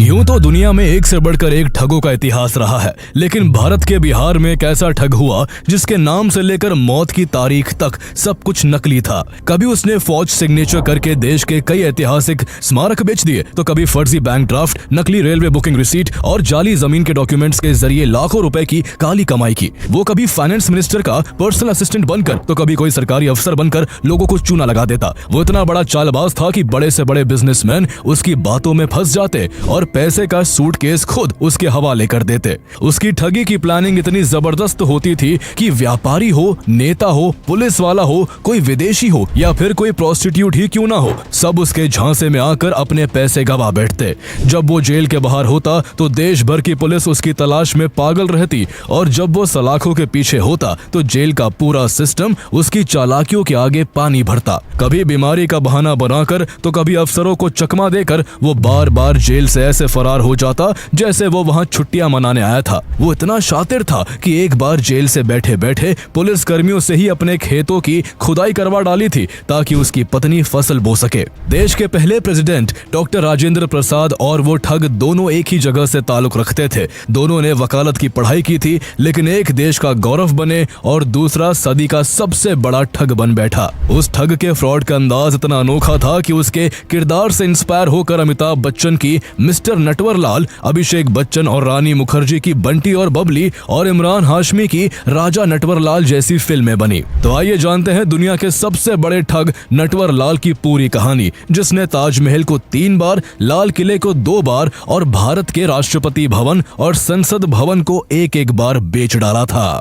यूं तो दुनिया में एक से बढ़कर एक ठगों का इतिहास रहा है, लेकिन भारत के बिहार में एक ऐसा ठग हुआ जिसके नाम से लेकर मौत की तारीख तक सब कुछ नकली था। कभी उसने फौज सिग्नेचर करके देश के कई ऐतिहासिक स्मारक बेच दिए, तो कभी फर्जी बैंक ड्राफ्ट, नकली रेलवे बुकिंग रिसीट और जाली जमीन के डॉक्यूमेंट्स के जरिए लाखों रुपए की काली कमाई की। वो कभी फाइनेंस मिनिस्टर का पर्सनल असिस्टेंट बनकर तो कभी कोई सरकारी अफसर बनकर लोगों को चूना लगा देता। वो इतना बड़ा चालबाज था कि बड़े से बड़े बिजनेसमैन उसकी बातों में फंस जाते और पैसे का सूटकेस खुद उसके हवाले कर देते। उसकी ठगी की प्लानिंग इतनी जबरदस्त होती थी कि व्यापारी हो, नेता हो, पुलिस वाला हो, कोई विदेशी हो या फिर कोई प्रोस्टिट्यूट ही क्यों ना हो, सब उसके झांसे में आकर अपने पैसे गवा बैठते। जब वो जेल के बाहर होता तो देश भर की पुलिस उसकी तलाश में पागल रहती और जब वो सलाखों के पीछे होता तो जेल का पूरा सिस्टम उसकी चालाकियों के आगे पानी भरता। कभी बीमारी का बहाना बनाकर तो कभी अफसरों को चकमा देकर वो बार बार जेल से ऐसे फरार हो जाता जैसे वो वहां छुट्टियां मनाने आया था। वो इतना शातिर था कि एक बार जेल से बैठे बैठे पुलिस कर्मियों से ही अपने खेतों की खुदाई करवा डाली थी ताकि उसकी पत्नी फसल बो सके। देश के पहले प्रेसिडेंट डॉक्टर राजेंद्र प्रसाद और वो ठग दोनों एक ही जगह से ताल्लुक रखते थे। दोनों ने वकालत की पढ़ाई की थी, लेकिन एक देश का गौरव बने और दूसरा सदी का सबसे बड़ा ठग बन बैठा। उस ठग के फ्रॉड का अंदाज इतना अनोखा था कि उसके किरदार से इंस्पायर होकर अमिताभ बच्चन की मिस्टर नटवरलाल, अभिषेक बच्चन और रानी मुखर्जी की बंटी और बबली और इमरान हाशमी की राजा नटवरलाल जैसी फिल्में बनी। तो आइए जानते हैं दुनिया के सबसे बड़े ठग नटवरलाल की पूरी कहानी, जिसने ताजमहल को 3 बार, लाल किले को 2 बार और भारत के राष्ट्रपति भवन और संसद भवन को एक बार बेच डाला था।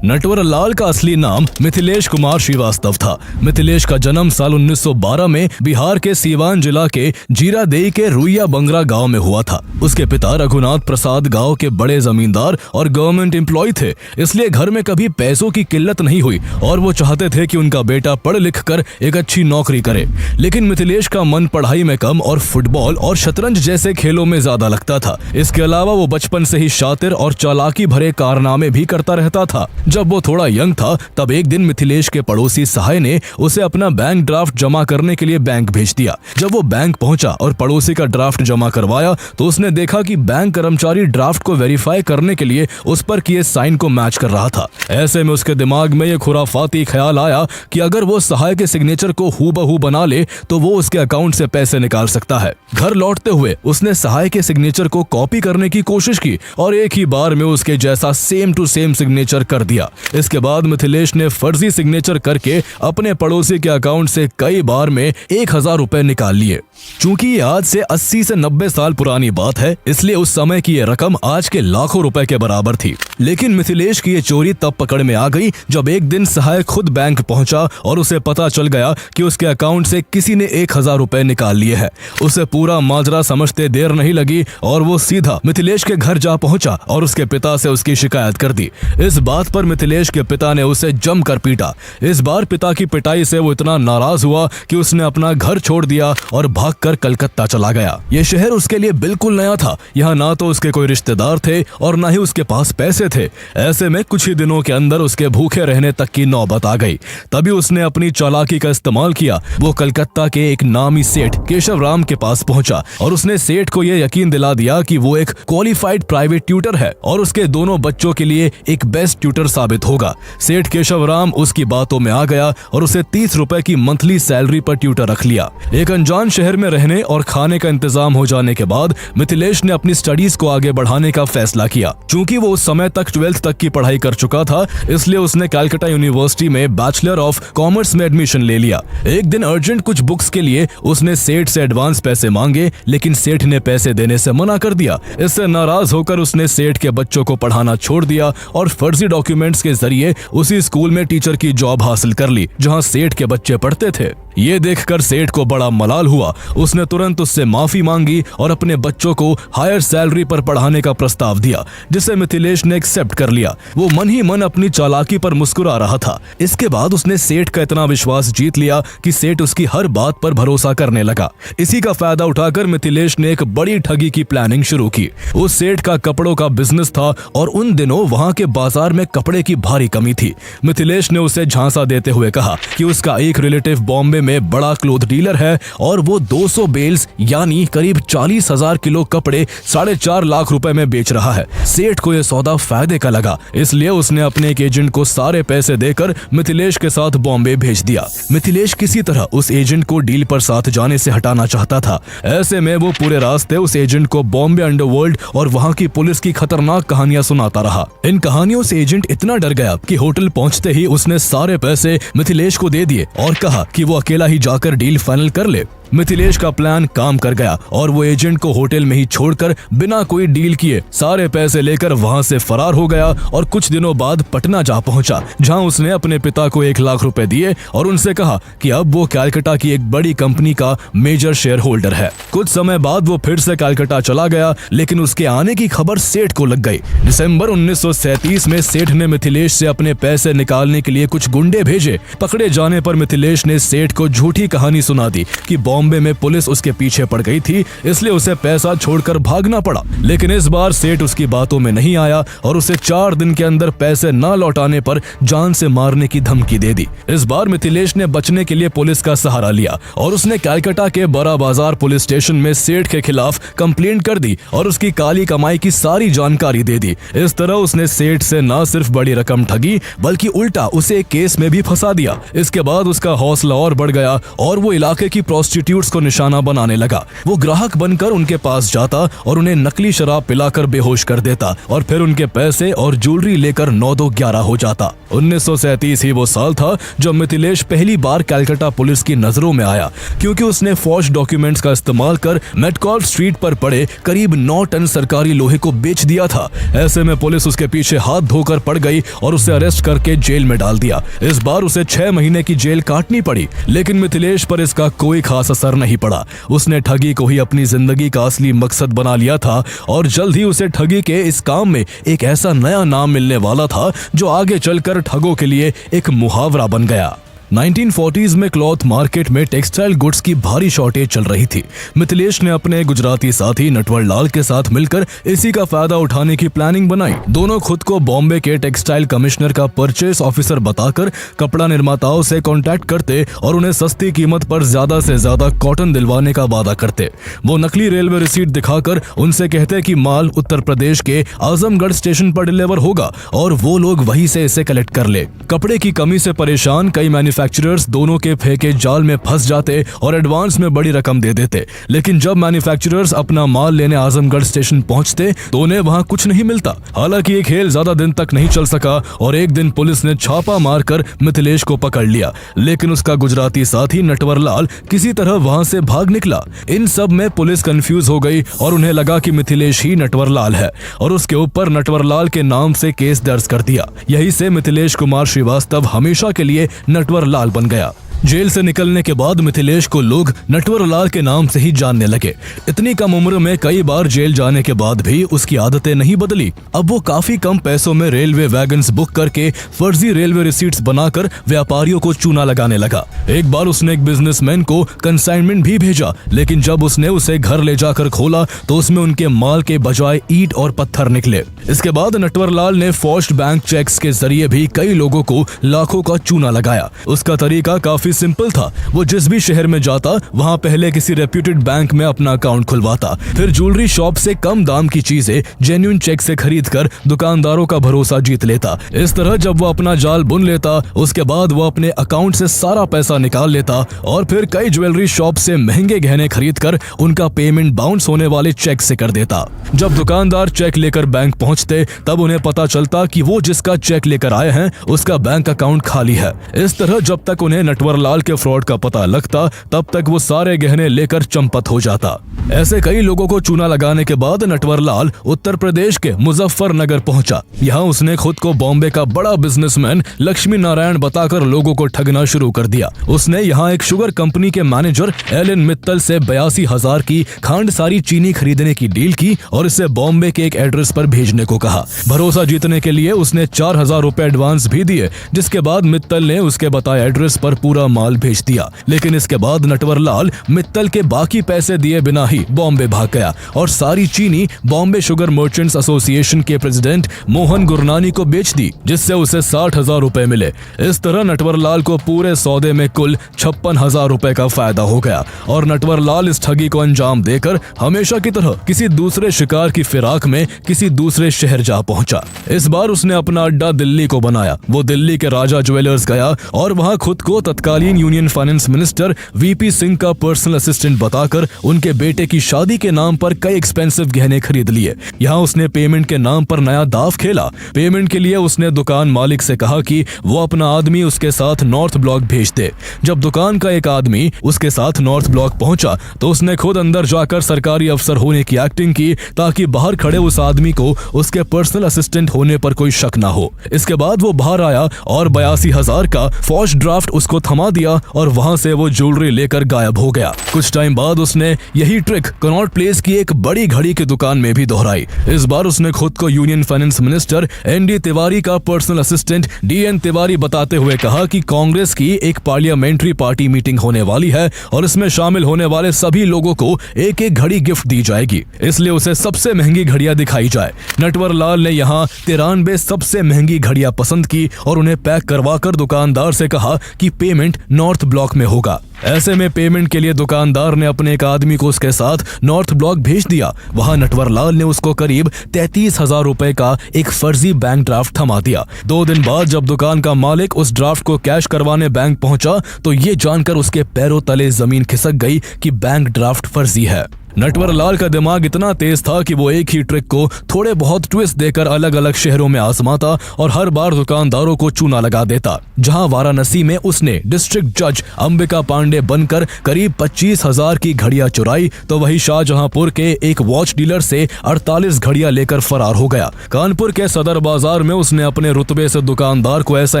नटवरलाल का असली नाम मिथिलेश कुमार श्रीवास्तव था। मिथिलेश का जन्म साल 1912 में बिहार के सीवान जिला के जीरादेई के रुइया बंगरा गांव में हुआ था। उसके पिता रघुनाथ प्रसाद गांव के बड़े जमींदार और गवर्नमेंट एम्प्लॉय थे, इसलिए घर में कभी पैसों की किल्लत नहीं हुई और वो चाहते थे कि उनका बेटा पढ़ लिख कर एक अच्छी नौकरी करे। लेकिन मिथिलेश का मन पढ़ाई में कम और फुटबॉल और शतरंज जैसे खेलों में ज्यादा लगता था। इसके अलावा वो बचपन से ही शातिर और चालाकी भरे कारनामे भी करता रहता था। जब वो थोड़ा यंग था तब एक दिन मिथिलेश के पड़ोसी सहाय ने उसे अपना बैंक ड्राफ्ट जमा करने के लिए बैंक भेज दिया। जब वो बैंक पहुंचा और पड़ोसी का ड्राफ्ट जमा करवाया तो उसने देखा कि बैंक कर्मचारी ड्राफ्ट को वेरीफाई करने के लिए उस पर किए साइन को मैच कर रहा था। ऐसे में उसके दिमाग में यह खुराफाती ख्याल आया कि अगर वो सहाय के सिग्नेचर को हूबहू बना ले तो वो उसके अकाउंट से पैसे निकाल सकता है। घर लौटते हुए उसने सहाय के सिग्नेचर को कॉपी करने की कोशिश की और एक ही बार में उसके जैसा सेम टू सेम सिग्नेचर कर दिया। इसके बाद मिथिलेश ने फर्जी सिग्नेचर करके अपने पड़ोसी के अकाउंट से कई बार में 1000 रुपए निकाल लिए। चूंकि ये आज से 80 से 90 साल पुरानी बात है, इसलिए उस समय की ये रकम आज के लाखों रुपए के बराबर थी। लेकिन मिथिलेश की ये चोरी तब पकड़ में आ गई जब एक दिन सहाय खुद बैंक पहुंचा और उसे पता चल गया कि उसके अकाउंट से किसी ने 1000 रुपए निकाल लिए हैं। उसे पूरा माजरा समझते देर नहीं लगी और वो सीधा मिथिलेश के घर जा पहुंचा और उसके पिता से उसकी शिकायत कर दी। इस बात पर मिथिलेश के पिता ने उसे जमकर पीटा। इस बार पिता की पिटाई से वो इतना नाराज हुआ कि उसने अपना घर छोड़ दिया और भागकर कलकत्ता चला गया। ये शहर उसके लिए बिल्कुल नया था। यहाँ ना तो उसके कोई रिश्तेदार थे और ना ही उसके पास पैसे थे। ऐसे में कुछ ही दिनों के अंदर उसके भूखे रहने तक की नौबत आ गई। तभी उसने अपनी चालाकी का इस्तेमाल किया। वो कलकत्ता के एक नामी सेठ केशव राम के पास पहुंचा और उसने सेठ को यह यकीन दिला दिया कि वो एक क्वालिफाइड प्राइवेट ट्यूटर है और उसके दोनों बच्चों के लिए एक बेस्ट ट्यूटर साबित होगा। सेठ केशव राम उसकी बातों में आ गया और उसे 30 रुपए की मंथली सैलरी पर ट्यूटर रख लिया। एक अनजान शहर में रहने और खाने का इंतजाम हो जाने के बाद मिथिलेश ने अपनी स्टडीज को आगे बढ़ाने का फैसला किया। चूंकि वो उस समय तक 12th तक की पढ़ाई कर चुका था, इसलिए उसने कलकत्ता यूनिवर्सिटी में बैचलर ऑफ कॉमर्स में एडमिशन ले लिया। एक दिन अर्जेंट कुछ बुक्स के लिए उसने सेठ से एडवांस पैसे मांगे, लेकिन सेठ ने पैसे देने से मना कर दिया। इससे नाराज होकर उसने सेठ के बच्चों को पढ़ाना छोड़ दिया और फर्जी डॉक्यूमेंट्स के जरिए उसी स्कूल में टीचर की जॉब हासिल कर ली जहां सेठ के बच्चे पढ़ते थे। ये देखकर सेठ को बड़ा मलाल हुआ। उसने तुरंत उससे माफी मांगी और अपने बच्चों को हायर सैलरी पर पढ़ाने का प्रस्ताव दिया, जिसे मिथिलेश ने एक्सेप्ट कर लिया। वो मन ही मन अपनी चालाकी पर मुस्कुरा रहा था। इसके बाद उसने सेठ का इतना विश्वास जीत लिया कि सेठ उसकी हर बात पर भरोसा करने लगा। इसी का फायदा उठाकर मिथिलेश ने एक बड़ी ठगी की प्लानिंग शुरू की। उस सेठ का कपड़ों का बिजनेस था और उन दिनों वहां के बाजार में कपड़े की भारी कमी थी। मिथिलेश ने उसे झांसा देते हुए कहा कि उसका एक रिलेटिव बॉम्बे में बड़ा क्लोथ डीलर है और वो 200 बेल्स यानी करीब 40,000 किलो कपड़े 4.5 लाख रुपए में बेच रहा है। सेठ को यह सौदा फायदे का लगा, इसलिए उसने अपने एक एजेंट को सारे पैसे देकर मिथिलेश के साथ बॉम्बे भेज दिया। मिथिलेश किसी तरह उस एजेंट को डील पर साथ जाने से हटाना चाहता था। ऐसे में वो पूरे रास्ते उस एजेंट को बॉम्बे अंडरवर्ल्ड और वहाँ की पुलिस की खतरनाक कहानियां सुनाता रहा। इन कहानियों से एजेंट इतना डर गया कि होटल पहुंचते ही उसने सारे पैसे मिथिलेश को दे दिए और कहा कि वो अकेला ही जाकर डील फाइनल कर ले। मिथिलेश का प्लान काम कर गया और वो एजेंट को होटल में ही छोड़कर बिना कोई डील किए सारे पैसे लेकर वहां से फरार हो गया और कुछ दिनों बाद पटना जा पहुंचा, जहां उसने अपने पिता को 1 लाख रुपए दिए और उनसे कहा कि अब वो कलकत्ता की एक बड़ी कंपनी का मेजर शेयर होल्डर है। कुछ समय बाद वो फिर से कलकत्ता चला गया, लेकिन उसके आने की खबर सेठ को लग गई। दिसंबर 1937 में सेठ ने मिथिलेश से अपने पैसे निकालने के लिए कुछ गुंडे भेजे। पकड़े जाने पर मिथिलेश ने सेठ को झूठी कहानी सुना दी कि बॉम्बे में पुलिस उसके पीछे पड़ गई थी, इसलिए उसे पैसा छोड़कर भागना पड़ा। लेकिन इस बार सेठ उसकी बातों में नहीं आया और उसे 4 दिन के अंदर पैसे न लौटाने पर जान से मारने की धमकी दे दी। इस बार मिथिलेश ने बचने के लिए पुलिस का सहारा लिया और उसने कलकत्ता के बड़ा बाजार पुलिस स्टेशन में सेठ के खिलाफ कंप्लेंट कर दी और उसकी काली कमाई की सारी जानकारी दे दी। इस तरह उसने सेठ से न सिर्फ बड़ी रकम ठगी बल्कि उल्टा उसे एक केस में भी फंसा दिया। इसके बाद उसका हौसला और बढ़ गया और वो इलाके की प्रोस्टिट्यूट्स को निशाना बनाने लगा। वो ग्राहक बनकर उनके पास जाता और उन्हें नकली शराब पिलाकर बेहोश कर देता और फिर उनके पैसे और ज्वेलरी लेकर 9-2-11 हो जाता। 1937 ही वो साल था जब मिथिलेश पहली बार कलकत्ता पुलिस की नजरों में आया, क्योंकि उसने फॉर्ज डॉक्यूमेंट्स का इस्तेमाल कर मेटकॉल्फ स्ट्रीट पर पड़े करीब 9 टन सरकारी लोहे को बेच दिया था। ऐसे में पुलिस उसके पीछे हाथ धोकर पड़ गई और उसे अरेस्ट करके जेल में डाल दिया। इस बार उसे 6 महीने की जेल काटनी पड़ी, लेकिन मिथिलेश पर इसका कोई खास असर नहीं पड़ा। उसने ठगी को ही अपनी जिंदगी का असली मकसद बना लिया था और जल्द ही उसे ठगी के इस काम में एक ऐसा नया नाम मिलने वाला था जो आगे चलकर ठगों के लिए एक मुहावरा बन गया। 1940s में क्लॉथ मार्केट में टेक्सटाइल गुड्स की भारी शॉर्टेज चल रही थी। मिथिलेश ने अपने गुजराती साथी नटवर लाल के साथ मिलकर इसी का फायदा उठाने की प्लानिंग बनाई। दोनों खुद को बॉम्बे के टेक्सटाइल कमिश्नर का परचेस ऑफिसर बताकर कपड़ा निर्माताओं से कांटेक्ट करते और उन्हें सस्ती कीमत पर ज्यादा से ज्यादा कॉटन दिलवाने का वादा करते। वो नकली रेलवे रिसीट दिखाकर उनसे कहते कि माल उत्तर प्रदेश के आजमगढ़ स्टेशन पर डिलीवर होगा और वो लोग वहीं से इसे कलेक्ट कर ले। कपड़े की कमी से परेशान कई मैन्युफैक्चरर्स दोनों के फेंके जाल में फंस जाते और एडवांस में बड़ी रकम दे देते। लेकिन जब मैन्युफैक्चरर्स अपना माल लेने आजमगढ़ स्टेशन पहुंचते तो उन्हें वहां कुछ नहीं मिलता। हालांकि ये खेल ज्यादा दिन तक नहीं चल सका और एक दिन पुलिस ने छापा मारकर मिथिलेश को पकड़ लिया, लेकिन उसका गुजराती साथी नटवर लाल किसी तरह वहां से भाग निकला। इन सब में पुलिस कंफ्यूज हो गई और उन्हें लगा कि मिथिलेश ही नटवर लाल है और उसके ऊपर नटवर लाल के नाम से केस दर्ज कर दिया। यही से मिथिलेश कुमार श्रीवास्तव हमेशा के लिए नटवर लाल बन गया। जेल से निकलने के बाद मिथिलेश को लोग नटवर लाल के नाम से ही जानने लगे। इतनी कम उम्र में कई बार जेल जाने के बाद भी उसकी आदतें नहीं बदली। अब वो काफी कम पैसों में रेलवे वैगन्स बुक करके फर्जी रेलवे रिसीट्स बनाकर व्यापारियों को चूना लगाने लगा। एक बार उसने एक बिजनेसमैन को कंसाइनमेंट भी भेजा, लेकिन जब उसने उसे घर ले जाकर खोला तो उसमें उनके माल के बजाय ईंट और पत्थर निकले। इसके बाद नटवर लाल ने फॉर्ज्ड बैंक चेक्स के जरिए भी कई लोगों को लाखों का चूना लगाया। उसका तरीका काफी सिंपल था। वो जिस भी शहर में जाता वहां पहले किसी रेप्यूटेड बैंक में अपना अकाउंट खुलवाता, फिर ज्वेलरी शॉप से कम दाम की चीजें जेन्युइन चेक से खरीदकर दुकानदारों का भरोसा जीत लेता। इस तरह जब वो अपना जाल बुन लेता, उसके बाद वो अपने अकाउंट से सारा पैसा निकाल लेता और फिर कई ज्वेलरी शॉप से महंगे गहने खरीदकर उनका पेमेंट बाउंस होने वाले चेक से कर देता। जब दुकानदार चेक लेकर बैंक पहुंचते तब उन्हें पता चलता कि वो जिसका चेक लेकर आए हैं उसका बैंक अकाउंट खाली है। इस तरह जब तक उन्हें नटवर लाल के फ्रॉड का पता लगता तब तक वो सारे गहने लेकर चंपत हो जाता। ऐसे कई लोगों को चूना लगाने के बाद नटवर लाल उत्तर प्रदेश के मुजफ्फरनगर पहुंचा। यहाँ उसने खुद को बॉम्बे का बड़ा बिजनेसमैन लक्ष्मी नारायण बताकर लोगों को ठगना शुरू कर दिया। उसने यहाँ एक शुगर कंपनी के मैनेजर एलन मित्तल से 82,000 की खांडसारी चीनी खरीदने की डील की और इसे बॉम्बे के एक एड्रेस पर भेजने को कहा। भरोसा जीतने के लिए उसने 4,000 रुपए एडवांस भी दिए, जिसके बाद मित्तल ने उसके बताए एड्रेस पर पूरा माल भेज दिया। लेकिन इसके बाद नटवर लाल मित्तल के बाकी पैसे दिए बिना ही भी बॉम्बे भाग गया और सारी चीनी बॉम्बे शुगर मर्चेंट्स एसोसिएशन के प्रेसिडेंट मोहन गुरनानी को बेच दी, जिससे उसे 60,000 रुपए मिले। इस तरह नटवरलाल को पूरे सौदे में कुल 56,000 रुपए का फायदा हो गया और नटवरलाल इस ठगी को अंजाम देकर हमेशा की तरह किसी दूसरे शिकार की फिराक में किसी दूसरे शहर जा पहुंचा। इस बार उसने अपना अड्डा दिल्ली को बनाया। वो दिल्ली के राजा ज्वेलर्स गया और वहां खुद को तत्कालीन union finance minister VP Singh का पर्सनल असिस्टेंट बताकर उनके बेटे की शादी के नाम पर कई एक्सपेंसिव गहने खरीद लिए। यहाँ उसने पेमेंट के नाम पर नया दाव खेला। पेमेंट के लिए उसने दुकान मालिक से कहा कि वो अपना आदमी उसके साथ नॉर्थ ब्लॉक भेज दे। जब दुकान का एक आदमी उसके साथ नॉर्थ ब्लॉक पहुंचा तो उसने खुद अंदर जाकर सरकारी अफसर होने की एक्टिंग की ताकि बाहर खड़े उस आदमी को उसके पर्सनल असिस्टेंट होने पर कोई शक ना हो। इसके बाद वो बाहर आया और 82,000 का फौज ड्राफ्ट उसको थमा दिया और वहां से वो ज्वेलरी लेकर गायब हो गया। कुछ टाइम बाद उसने यही ट्रिक कनॉट प्लेस की एक बड़ी घड़ी की दुकान में भी दोहराई। इस बार उसने खुद को union finance minister ND Tiwari का पर्सनल असिस्टेंट डीएन तिवारी बताते हुए कहा कि कांग्रेस की एक पार्लियामेंट्री पार्टी मीटिंग होने वाली है और इसमें शामिल होने वाले सभी लोगों को एक एक घड़ी गिफ्ट दी जाएगी, इसलिए उसे सबसे महंगी घड़ियां दिखाई जाए। नटवरलाल ने यहाँ 93 सबसे महंगी घड़ियां पसंद की और उन्हें पैक करवाकर दुकानदार से कहा कि पेमेंट नॉर्थ ब्लॉक में होगा। ऐसे में पेमेंट के लिए दुकानदार ने अपने एक आदमी को उसके साथ नॉर्थ ब्लॉक भेज दिया। वहां नटवरलाल ने उसको करीब 33,000 रुपए का एक फर्जी बैंक ड्राफ्ट थमा दिया। 2 दिन बाद जब दुकान का मालिक उस ड्राफ्ट को कैश करवाने बैंक पहुंचा तो ये जानकर उसके पैरों तले जमीन खिसक गई कि बैंक ड्राफ्ट फर्जी है। नटवरलाल का दिमाग इतना तेज था कि वो एक ही ट्रिक को थोड़े बहुत ट्विस्ट देकर अलग अलग शहरों में आजमाता और हर बार दुकानदारों को चूना लगा देता। जहां वाराणसी में उसने डिस्ट्रिक्ट जज अंबिका पांडे बनकर करीब 25,000 की घड़ियां चुराई, तो वही शाहजहांपुर के एक वॉच डीलर से 48 घड़ियां लेकर फरार हो गया। कानपुर के सदर बाजार में उसने अपने रुतबे से दुकानदार को ऐसा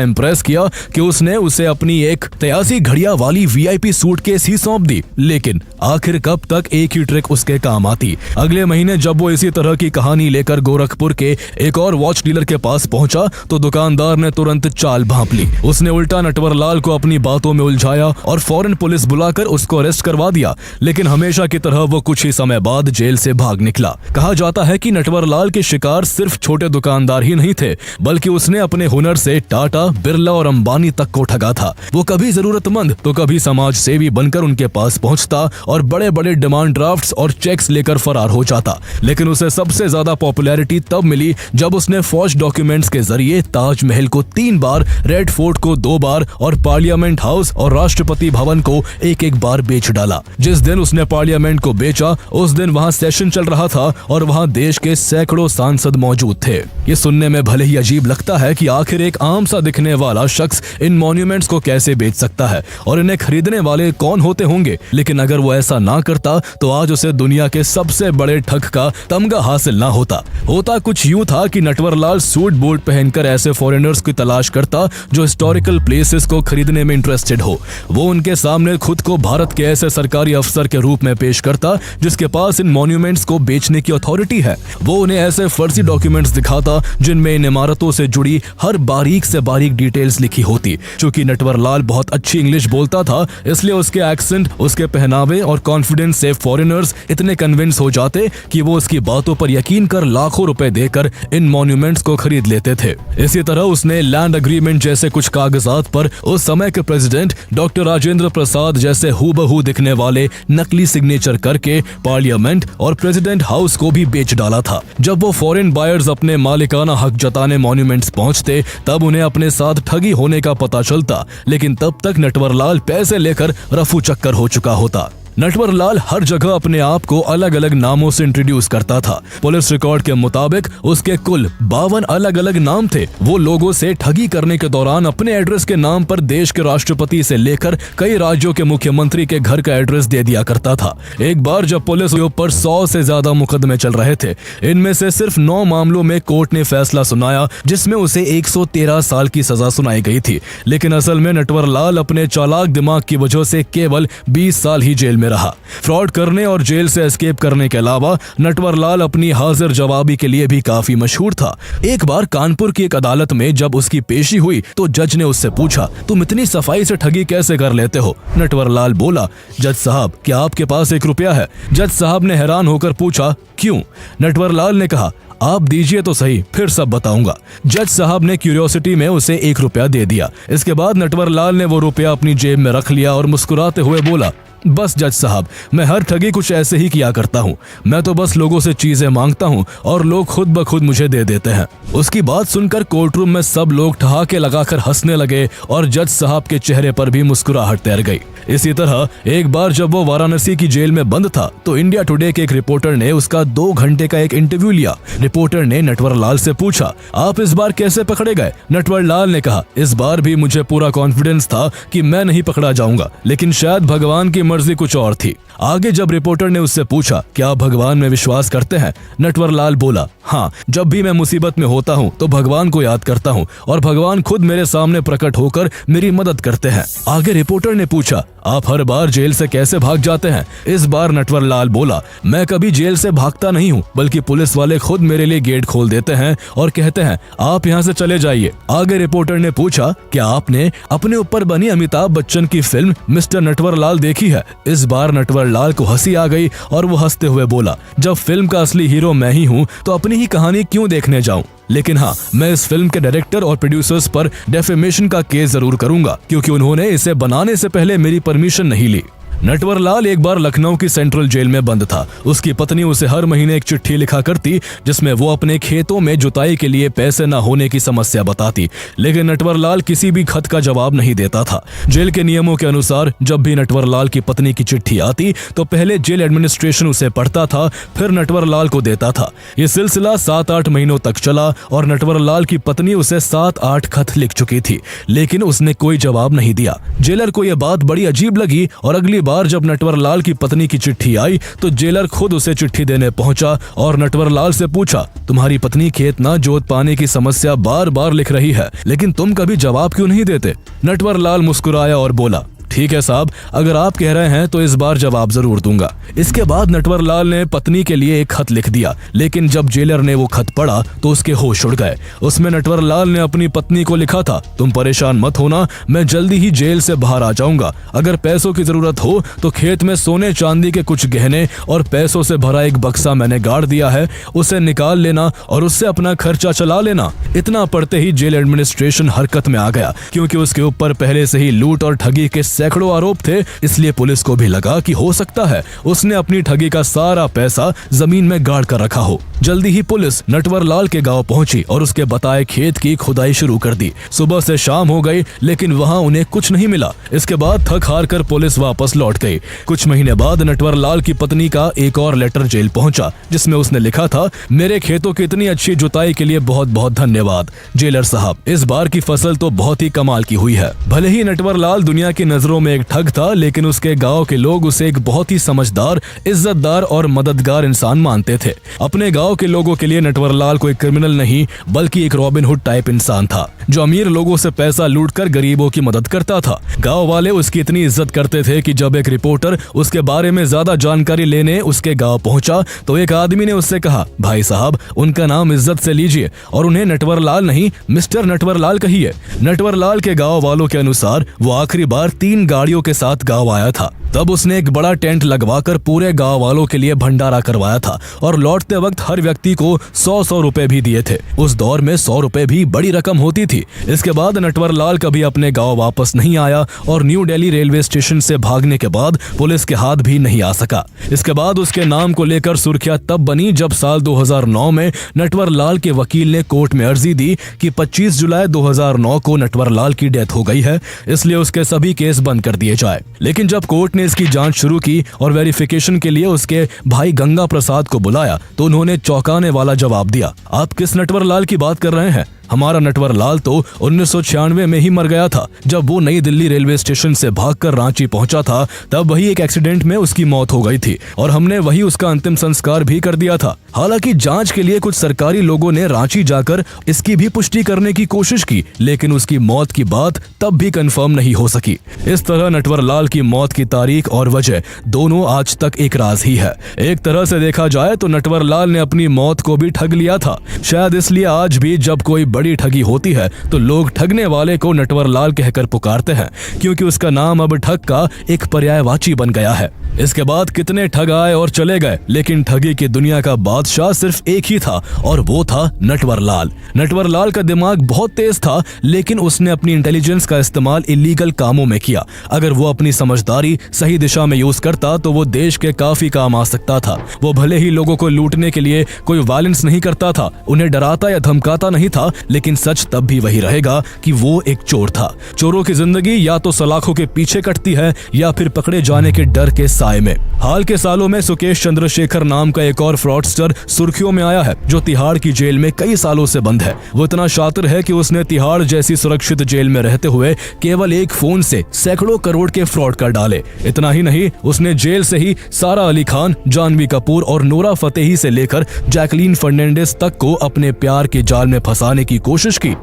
इम्प्रेस किया कि उसने उसे अपनी एक 83 घड़ियां वाली VIP सूटकेस ही सौंप दी। लेकिन आखिर कब तक एक ही ट्रिक उसके काम आती। अगले महीने जब वो इसी तरह की कहानी लेकर गोरखपुर के एक और वॉच डीलर के पास पहुंचा तो दुकानदार ने तुरंत चाल भांप ली। उसने उल्टा नटवरलाल को अपनी बातों में उलझाया और फौरन पुलिस बुलाकर उसको अरेस्ट करवा दिया। लेकिन हमेशा की तरह वो कुछ ही समय बाद जेल से भाग निकला। कहा जाता है कि नटवरलाल के शिकार सिर्फ छोटे दुकानदार ही नहीं थे, बल्कि उसने अपने हुनर से टाटा, बिरला और अंबानी तक को ठगा था। वो कभी जरूरतमंद तो कभी समाज सेवी बनकर उनके पास पहुंचता और बड़े बड़े डिमांड ड्राफ्ट्स और चेक्स लेकर फरार हो जाता। लेकिन उसे सबसे ज्यादा पॉपुलैरिटी तब मिली जब उसने फौज डॉक्यूमेंट्स के जरिए ताजमहल को 3 बार, रेड फोर्ट को 2 बार और पार्लियामेंट हाउस और राष्ट्रपति भवन को एक बार बेच डाला। जिस दिन उसने पार्लियामेंट को बेचा उस दिन वहां सेशन चल रहा था और वहां देश के सैकड़ों सांसद मौजूद थे। ये सुनने में भले ही अजीब लगता है कि आखिर एक आम सा दिखने वाला शख्स इन मॉन्यूमेंट्स को कैसे बेच सकता है और इन्हें खरीदने वाले कौन होते होंगे, लेकिन अगर वो ऐसा ना करता तो आज उसे दुनिया के सबसे बड़े ठग का तमगा हासिल ना होता। होता कुछ यूं था कि नटवरलाल सूट बूट पहनकर ऐसे फॉरेनर्स की तलाश करता जो हिस्टोरिकल प्लेसेस को खरीदने में इंटरेस्टेड हो। वो उनके सामने खुद को भारत के ऐसे सरकारी अफसर के रूप में पेश करता जिसके पास इन मॉन्यूमेंट्स को बेचने की अथॉरिटी है। वो उन्हें ऐसे फर्जी डॉक्यूमेंट्स दिखाता जिनमें इन इमारतों से जुड़ी हर बारीक से बारीक डिटेल्स लिखी होती। चूंकि नटवरलाल बहुत अच्छी इंग्लिश बोलता था इसलिए उसके एक्सेंट, उसके पहनावे और कॉन्फिडेंस से फॉरेनर्स इतने कन्विंस हो जाते कि वो उसकी बातों पर यकीन कर लाखों रुपए देकर इन मॉन्यूमेंट्स को खरीद लेते थे। इसी तरह उसने लैंड एग्रीमेंट जैसे कुछ कागजात पर उस समय के प्रेसिडेंट डॉक्टर राजेंद्र प्रसाद जैसे हूबहू दिखने वाले नकली सिग्नेचर करके पार्लियामेंट और प्रेसिडेंट हाउस को भी बेच डाला था। जब वो फॉरेन बायर्स अपने मालिकाना हक जताने मॉन्यूमेंट्स पहुंचते तब उन्हें अपने साथ ठगी होने का पता चलता, लेकिन तब तक नटवरलाल पैसे लेकर रफू चक्कर हो चुका होता। नटवरलाल हर जगह अपने आप को अलग अलग नामों से इंट्रोड्यूस करता था। पुलिस रिकॉर्ड के मुताबिक उसके कुल 52 अलग अलग नाम थे। वो लोगों से ठगी करने के दौरान अपने एड्रेस के नाम पर देश के राष्ट्रपति से लेकर कई राज्यों के मुख्यमंत्री के घर का एड्रेस दे दिया करता था। एक बार जब पुलिस के ऊपर 100 से ज्यादा मुकदमे चल रहे थे, इनमें से सिर्फ 9 मामलों में कोर्ट ने फैसला सुनाया जिसमें उसे 113 साल की सजा सुनाई गई थी। लेकिन असल में नटवरलाल अपने चालाक दिमाग की वजह से केवल 20 साल ही जेल में में रहा। फ्रॉड करने और जेल से एस्केप करने के अलावा नटवरलाल अपनी हाजिर जवाबी के लिए भी काफी मशहूर था। एक बार कानपुर की एक अदालत में जब उसकी पेशी हुई तो जज ने उससे पूछा, तुम इतनी सफाई से ठगी कैसे कर लेते हो? नटवरलाल बोला, जज साहब क्या आपके पास 1 रुपया है? जज साहब ने हैरान होकर पूछा, क्यों? नटवरलाल ने कहा, आप दीजिए तो सही, फिर सब बताऊंगा। जज साहब ने क्यूरियोसिटी में उसे 1 रुपया दे दिया। इसके बाद नटवरलाल ने वो रुपया अपनी जेब में रख लिया और मुस्कुराते हुए बोला, बस जज साहब, मैं हर ठगी कुछ ऐसे ही किया करता हूँ। मैं तो बस लोगों से चीजें मांगता हूँ और लोग खुद ब खुद मुझे दे देते हैं। उसकी बात सुनकर कोर्टरूम में सब लोग ठहाके लगाकर हंसने लगे और जज साहब के चेहरे पर भी मुस्कुराहट तैर गई। इसी तरह एक बार जब वो वाराणसी की जेल में बंद था तो इंडिया टुडे के एक रिपोर्टर ने उसका 2 घंटे का एक इंटरव्यू लिया। रिपोर्टर ने नटवरलाल से पूछा, आप इस बार कैसे पकड़े गए? नटवरलाल ने कहा, इस बार भी मुझे पूरा कॉन्फिडेंस था कि मैं नहीं पकड़ा जाऊंगा, लेकिन शायद भगवान की मर्जी कुछ और थी। आगे जब रिपोर्टर ने उससे पूछा, क्या आप भगवान में विश्वास करते हैं? नटवरलाल बोला, हाँ, जब भी मैं मुसीबत में होता हूँ तो भगवान को याद करता हूँ और भगवान खुद मेरे सामने प्रकट होकर मेरी मदद करते हैं। आगे रिपोर्टर ने पूछा, आप हर बार जेल से कैसे भाग जाते हैं? इस बार नटवरलाल बोला, मैं कभी जेल से भागता नहीं हूँ, बल्कि पुलिस वाले खुद मेरे लिए गेट खोल देते हैं और कहते हैं, आप यहाँ से चले जाइए। आगे रिपोर्टर ने पूछा, क्या आपने अपने ऊपर बनी अमिताभ बच्चन की फिल्म मिस्टर नटवरलाल देखी है? इस बार नटवरलाल को हंसी आ गई और वो हंसते हुए बोला, जब फिल्म का असली हीरो मैं ही हूँ तो अपनी ही कहानी क्यों देखने जाऊं? लेकिन हाँ, मैं इस फिल्म के डायरेक्टर और प्रोड्यूसर्स पर डेफेमेशन का केस जरूर करूंगा, क्योंकि उन्होंने इसे बनाने से पहले मेरी परमिशन नहीं ली। नटवरलाल एक बार लखनऊ की सेंट्रल जेल में बंद था। उसकी पत्नी उसे हर महीने एक चिट्ठी लिखा करती जिसमें वो अपने खेतों में जुताई के लिए पैसे न होने की समस्या बताती, लेकिन नटवरलाल किसी भी खत का जवाब नहीं देता था। जेल के नियमों के अनुसार जब भी नटवरलाल की पत्नी की चिट्ठी आती तो पहले जेल एडमिनिस्ट्रेशन उसे पढ़ता था, फिर नटवरलाल को देता था। ये सिलसिला 7-8 महीनों तक चला और नटवरलाल की पत्नी उसे 7-8 खत लिख चुकी थी, लेकिन उसने कोई जवाब नहीं दिया। जेलर को यह बात बड़ी अजीब लगी और अगली बार जब नटवरलाल की पत्नी की चिट्ठी आई तो जेलर खुद उसे चिट्ठी देने पहुंचा और नटवरलाल से पूछा, तुम्हारी पत्नी खेत ना जोत पाने की समस्या बार बार लिख रही है, लेकिन तुम कभी जवाब क्यों नहीं देते? नटवरलाल मुस्कुराया और बोला, ठीक है साहब, अगर आप कह रहे हैं तो इस बार जवाब जरूर दूंगा। इसके बाद नटवरलाल ने पत्नी के लिए एक खत लिख दिया, लेकिन जब जेलर ने वो खत पढ़ा तो उसके होश उड़ गए। उसमें नटवरलाल ने अपनी पत्नी को लिखा था, तुम परेशान मत होना, मैं जल्दी ही जेल से बाहर आ जाऊंगा। अगर पैसों की जरूरत हो तो खेत में सोने चांदी के कुछ गहने और पैसों से भरा एक बक्सा मैंने गाड़ दिया है, उसे निकाल लेना और उससे अपना खर्चा चला लेना। इतना पढ़ते ही जेल एडमिनिस्ट्रेशन हरकत में आ गया, क्योंकि उसके ऊपर पहले से ही लूट और ठगी के सैकड़ों आरोप थे। इसलिए पुलिस को भी लगा कि हो सकता है उसने अपनी ठगी का सारा पैसा जमीन में गाड़ कर रखा हो। जल्दी ही पुलिस नटवरलाल के गांव पहुंची और उसके बताए खेत की खुदाई शुरू कर दी। सुबह से शाम हो गई, लेकिन वहां उन्हें कुछ नहीं मिला। इसके बाद थक हार कर पुलिस वापस लौट गई। कुछ महीने बाद नटवरलाल की पत्नी का एक और लेटर जेल पहुंचा, जिसमें उसने लिखा था, मेरे खेतों की इतनी अच्छी जुताई के लिए बहुत बहुत धन्यवाद जेलर साहब, इस बार की फसल तो बहुत ही कमाल की हुई है। भले ही नटवरलाल दुनिया की नजरों में एक ठग था, लेकिन उसके गांव के लोग उसे एक बहुत ही समझदार, इज्जतदार और मददगार इंसान मानते थे। अपने गांव के लोगों के लिए नटवरलाल कोई क्रिमिनल नहीं, बल्कि एक रॉबिन हुड टाइप इंसान था, जो अमीर लोगों से पैसा लूटकर गरीबों की मदद करता था। गांव वाले उसकी इतनी इज्जत करते थे कि जब एक रिपोर्टर उसके बारे में ज्यादा जानकारी लेने उसके गांव पहुंचा तो एक आदमी ने उससे कहा, भाई साहब, उनका नाम इज्जत से लीजिए और उन्हें नटवरलाल नहीं मिस्टर नटवरलाल कहिए। नटवरलाल के गांव वालों के अनुसार वो आखिरी बार 3 गाड़ियों के साथ गांव आया था। तब उसने एक बड़ा टेंट लगवाकर पूरे गांव वालों के लिए भंडारा करवाया था और लौटते वक्त हर व्यक्ति को 100-100 रुपए भी दिए थे। उस दौर में 100 रुपए भी बड़ी रकम होती थी। इसके बाद नटवरलाल कभी अपने गांव वापस नहीं आया और न्यू दिल्ली रेलवे स्टेशन से भागने के बाद पुलिस के हाथ भी नहीं आ सका। इसके बाद उसके नाम को लेकर सुर्खियां तब बनी जब साल 2009 में नटवरलाल के वकील ने कोर्ट में अर्जी दी कि 25 जुलाई 2009 को नटवरलाल की डेथ हो गई है, इसलिए उसके सभी केस बंद कर दिए जाए। लेकिन जब कोर्ट ने इसकी जांच शुरू की और वेरिफिकेशन के लिए उसके भाई गंगा प्रसाद को बुलाया तो उन्होंने चौंकाने वाला जवाब दिया। आप किस नटवरलाल की बात कर रहे हैं? हमारा नटवरलाल तो 1996 में ही मर गया था। जब वो नई दिल्ली रेलवे स्टेशन से भागकर रांची पहुंचा था, तब वही एक एक्सीडेंट में उसकी मौत हो गई थी और हमने वही उसका अंतिम संस्कार भी कर दिया था। हालांकि जांच के लिए कुछ सरकारी लोगों ने रांची जाकर इसकी भी पुष्टि करने की कोशिश की, लेकिन उसकी मौत की बात तब भी कंफर्म नहीं हो सकी। इस तरह नटवरलाल की मौत की तारीख और वजह दोनों आज तक एक राज ही है। एक तरह से देखा जाए तो नटवरलाल ने अपनी मौत को भी ठग लिया था। शायद इसलिए आज भी जब कोई बड़ी ठगी होती है तो लोग ठगने वाले को नटवरलाल कहकर पुकारते हैं, क्योंकि उसका नाम अब ठग का एक पर्यायवाची बन गया है। इसके बाद कितने ठग आए और चले गए, लेकिन ठगी की दुनिया का बादशाह सिर्फ एक ही था और वो था नटवरलाल। नटवरलाल का दिमाग बहुत तेज था, लेकिन उसने अपनी इंटेलिजेंस का इस्तेमाल इलीगल कामों में किया। अगर वो अपनी समझदारी सही दिशा में यूज करता तो वो देश के काफी काम आ सकता था। वो भले ही लोगों को लूटने के लिए कोई वायलेंस नहीं करता था, उन्हें डराता या धमकाता नहीं था, लेकिन सच तब भी वही रहेगा कि वो एक चोर था। चोरों की जिंदगी या तो सलाखों के पीछे कटती है या फिर पकड़े जाने के डर के साए में। हाल के सालों में सुकेश चंद्रशेखर नाम का एक और फ्रॉडस्टर सुर्खियों में आया है, जो तिहाड़ की जेल में कई सालों से बंद है। वो इतना शातिर है कि उसने तिहाड़ जैसी सुरक्षित जेल में रहते हुए केवल एक फोन से सैकड़ों करोड़ के फ्रॉड कर डाले। इतना ही नहीं, उसने जेल से ही सारा अली खान, जानवी कपूर और नोरा फतेही से लेकर जैकलीन फर्नांडिस तक को अपने प्यार के जाल में फंसाने की कोशिश की।